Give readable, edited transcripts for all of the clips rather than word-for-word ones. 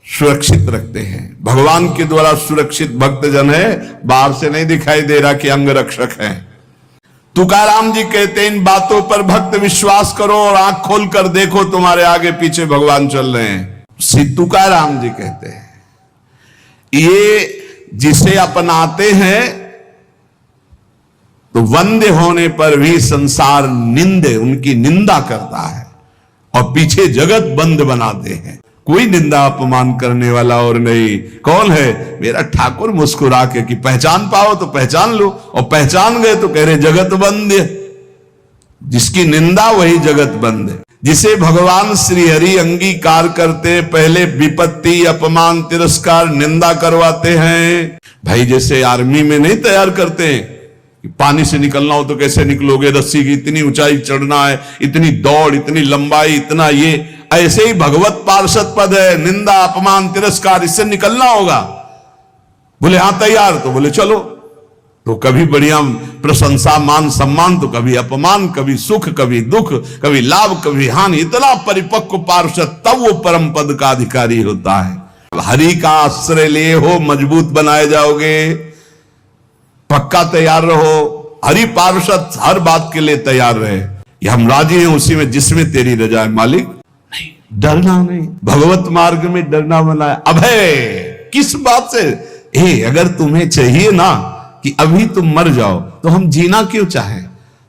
सुरक्षित रखते हैं। भगवान के द्वारा सुरक्षित भक्तजन है, बाहर से नहीं दिखाई दे रहा कि अंग रक्षक है। तुकाराम जी कहते हैं इन बातों पर भक्त विश्वास करो और आंख खोल कर देखो, तुम्हारे आगे पीछे भगवान चल रहे हैं। श्री तुकाराम जी कहते हैं ये जिसे अपनाते हैं तो वंदे होने पर भी संसार निंदे उनकी निंदा करता है और पीछे जगत बंद बनाते हैं। कोई निंदा अपमान करने वाला और नहीं। कौन है? मेरा ठाकुर मुस्कुरा के कि पहचान पाओ तो पहचान लो, और पहचान गए तो कह रहे जगत बंद है। जिसकी निंदा वही जगत बंद है। जिसे भगवान श्री हरि अंगीकार करते, पहले विपत्ति अपमान तिरस्कार निंदा करवाते हैं। भाई जैसे आर्मी में नहीं तैयार करते हैं कि पानी से निकलना हो तो कैसे निकलोगे, रस्सी की इतनी ऊंचाई चढ़ना है, इतनी दौड़, इतनी लंबाई, इतना ये, ऐसे ही भगवत पार्षद पद है, निंदा अपमान तिरस्कार, इससे निकलना होगा। बोले हाँ तैयार, तो बोले चलो। तो कभी बढ़िया प्रशंसा मान सम्मान, तो कभी अपमान, कभी सुख, कभी दुख, कभी लाभ, कभी हानि। इतना परिपक्व पार्षद तब वो परम पद का अधिकारी होता है। हरि का आश्रय लिए हो, मजबूत बनाए जाओगे, पक्का तैयार रहो। हरि पार्षद हर बात के लिए तैयार रहे। ये हम राजी हैं उसी में जिसमें तेरी रजा है मालिक। नहीं, डरना नहीं, भगवत मार्ग में डरना मना है। अभय किस बात से? अगर तुम्हें चाहिए ना कि अभी तुम मर जाओ तो हम जीना क्यों चाहें?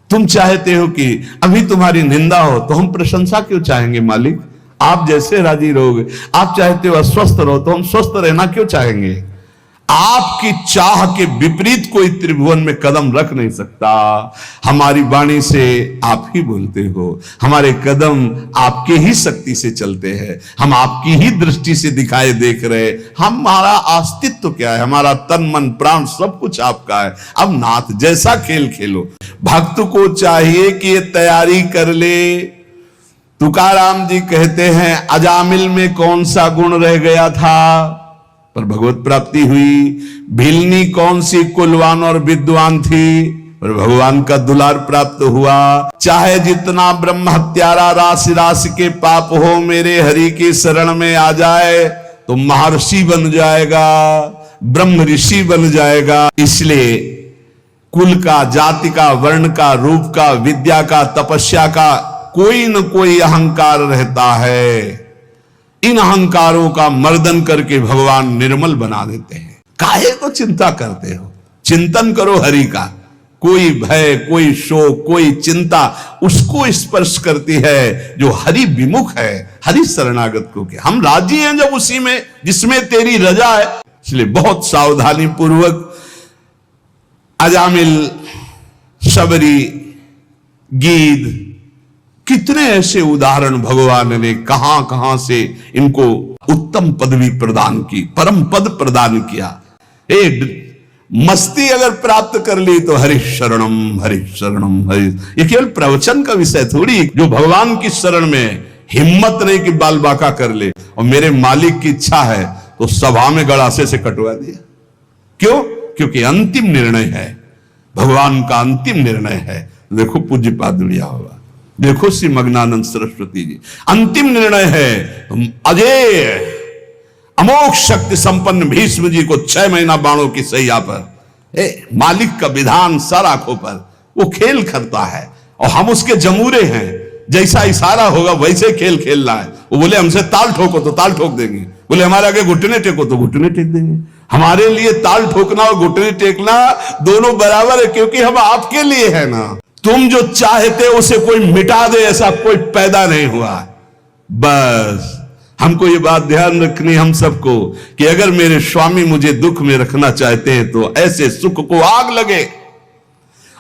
तुम चाहते हो कि अभी तुम्हारी निंदा हो तो हम प्रशंसा क्यों चाहेंगे मालिक? आप जैसे राजी रहोगे। आप चाहते हो अस्वस्थ रहो तो हम स्वस्थ रहना क्यों चाहेंगे? आपकी चाह के विपरीत कोई त्रिभुवन में कदम रख नहीं सकता। हमारी वाणी से आप ही बोलते हो, हमारे कदम आपके ही शक्ति से चलते हैं, हम आपकी ही दृष्टि से दिखाए देख रहे। हमारा अस्तित्व क्या है? हमारा तन मन प्राण सब कुछ आपका है। अब नाथ जैसा खेल खेलो। भक्त को चाहिए कि ये तैयारी कर ले। तुकाराम जी कहते हैं अजामिल में कौन सा गुण रह गया था पर भगवत प्राप्ति हुई। भिलनी कौन सी कुलवान और विद्वान थी पर भगवान का दुलार प्राप्त हुआ। चाहे जितना ब्रह्म हत्यारा राशि राशि के पाप हो, मेरे हरि की शरण में आ जाए तो महर्षि बन जाएगा, ब्रह्म ऋषि बन जाएगा। इसलिए कुल का, जाति का, वर्ण का, रूप का, विद्या का, तपस्या का कोई न कोई अहंकार रहता है। इन अहंकारों का मर्दन करके भगवान निर्मल बना देते हैं। काहे को चिंता करते हो? चिंतन करो हरि का। कोई भय, कोई शोक, कोई चिंता उसको स्पर्श करती है जो हरि विमुख है, हरि शरणागत को के। हम राजी हैं जब उसी में जिसमें तेरी रजा है। इसलिए बहुत सावधानी पूर्वक अजामिल, शबरी, गीध, कितने ऐसे उदाहरण भगवान ने कहां कहां से इनको उत्तम पदवी प्रदान की, परम पद प्रदान किया। मस्ती अगर प्राप्त कर ली तो हरि शरणम हरि शरणम हरि। ये केवल प्रवचन का विषय थोड़ी, जो भगवान की शरण में हिम्मत नहीं कि बाल बाका कर ले और मेरे मालिक की इच्छा है तो सभा में गड़ासे से कटवा दिया। क्यों? क्योंकि अंतिम निर्णय है, भगवान का अंतिम निर्णय है। देखो पूज्य पादुड़िया होगा, देखो श्री मग्नानंद सरस्वती जी, अंतिम निर्णय है। अजय अमोघ शक्ति संपन्न भीष्म जी को 6 महीना बाणों की सैया पर, मालिक का विधान सर आंखों पर, वो खेल करता है और हम उसके जमूरे हैं। जैसा इशारा होगा वैसे खेल खेल रहा है। वो बोले हमसे ताल ठोको तो ताल ठोक देंगे, बोले हमारे आगे घुटने टेको तो घुटने टेक देंगे। हमारे लिए ताल ठोकना और घुटने टेकना दोनों बराबर है, क्योंकि हम आपके लिए है ना। तुम जो चाहते उसे कोई मिटा दे ऐसा कोई पैदा नहीं हुआ। बस हमको ये बात ध्यान रखनी हम सबको कि अगर मेरे स्वामी मुझे दुख में रखना चाहते हैं तो ऐसे सुख को आग लगे।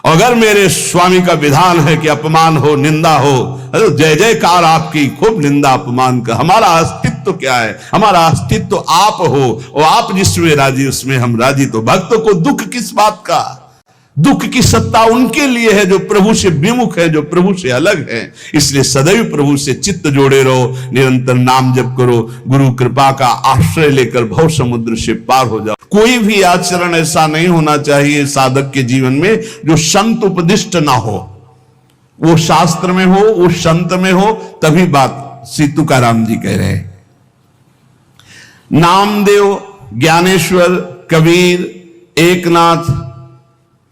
अगर मेरे स्वामी का विधान है कि अपमान हो, निंदा हो, अरे जय जयकार आपकी, खूब निंदा अपमान का। हमारा अस्तित्व क्या है? हमारा अस्तित्व आप हो और आप जिसमें राजी उसमें हम राजी। तो भक्तों को दुख किस बात का? दुख की सत्ता उनके लिए है जो प्रभु से विमुख है, जो प्रभु से अलग है। इसलिए सदैव प्रभु से चित्त जोड़े रहो, निरंतर नाम जप करो, गुरु कृपा का आश्रय लेकर भव समुद्र से पार हो जाओ। कोई भी आचरण ऐसा नहीं होना चाहिए साधक के जीवन में जो संत उपदिष्ट ना हो। वो शास्त्र में हो, वो संत में हो, तभी बात। श्री तुकाराम जी कह रहे हैं नामदेव, ज्ञानेश्वर, कबीर, एकनाथ,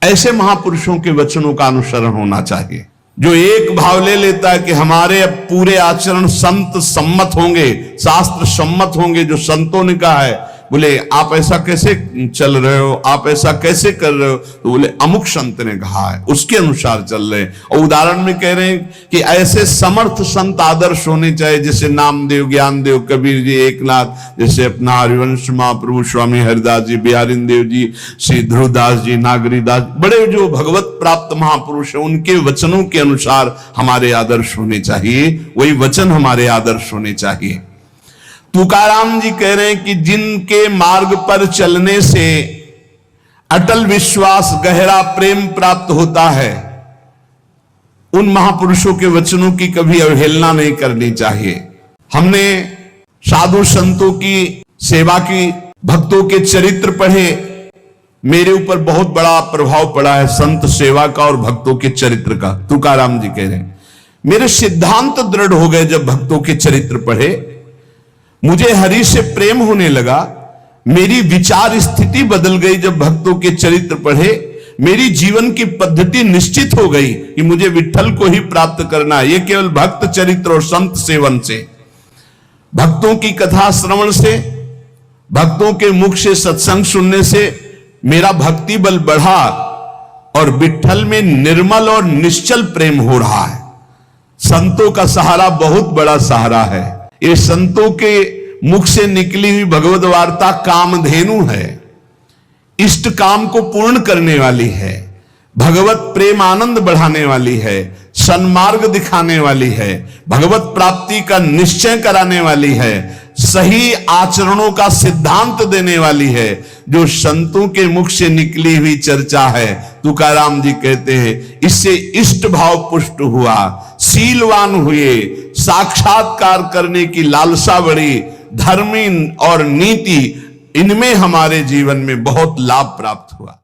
ऐसे महापुरुषों के वचनों का अनुसरण होना चाहिए। जो एक भाव ले लेता है कि हमारे अब पूरे आचरण संत सम्मत होंगे, शास्त्र सम्मत होंगे, जो संतों ने कहा है, बोले आप ऐसा कैसे चल रहे हो, आप ऐसा कैसे कर रहे हो, तो बोले अमुक संत ने कहा है, उसके अनुसार चल रहे हैं। और उदाहरण में कह रहे हैं कि ऐसे समर्थ संत आदर्श होने चाहिए, जैसे नामदेव, ज्ञानदेव, कबीर जी, एकनाथ, जैसे अपना हरिवंश महाप्रभु स्वामी हरिदास जी, बिहारिन देव जी, श्री ध्रुवदास जी, नागरीदास, बड़े जो भगवत प्राप्त महापुरुष है, उनके वचनों के अनुसार हमारे आदर्श होने चाहिए, वही वचन हमारे आदर्श होने चाहिए। तुकाराम जी कह रहे हैं कि जिनके मार्ग पर चलने से अटल विश्वास, गहरा प्रेम प्राप्त होता है, उन महापुरुषों के वचनों की कभी अवहेलना नहीं करनी चाहिए। हमने साधु संतों की सेवा की, भक्तों के चरित्र पढ़े, मेरे ऊपर बहुत बड़ा प्रभाव पड़ा है संत सेवा का और भक्तों के चरित्र का। तुकाराम जी कह रहे हैं मेरे सिद्धांत दृढ़ हो गए जब भक्तों के चरित्र पढ़े, मुझे हरि से प्रेम होने लगा, मेरी विचार स्थिति बदल गई जब भक्तों के चरित्र पढ़े, मेरी जीवन की पद्धति निश्चित हो गई कि मुझे विठ्ठल को ही प्राप्त करना है। ये केवल भक्त चरित्र और संत सेवन से, भक्तों की कथा श्रवण से, भक्तों के मुख से सत्संग सुनने से मेरा भक्ति बल बढ़ा और विठ्ठल में निर्मल और निश्चल प्रेम हो रहा है। संतों का सहारा बहुत बड़ा सहारा है। ये संतों के मुख से निकली हुई भगवत वार्ता कामधेनु है, इष्ट काम को पूर्ण करने वाली है, भगवत प्रेम आनंद बढ़ाने वाली है, सन्मार्ग दिखाने वाली है, भगवत प्राप्ति का निश्चय कराने वाली है, सही आचरणों का सिद्धांत देने वाली है। जो संतों के मुख से निकली हुई चर्चा है, तुकाराम जी कहते हैं इससे इष्ट भाव पुष्ट हुआ, शीलवान हुए, साक्षात्कार करने की लालसा बढ़ी, धर्मी और नीति, इनमें हमारे जीवन में बहुत लाभ प्राप्त हुआ।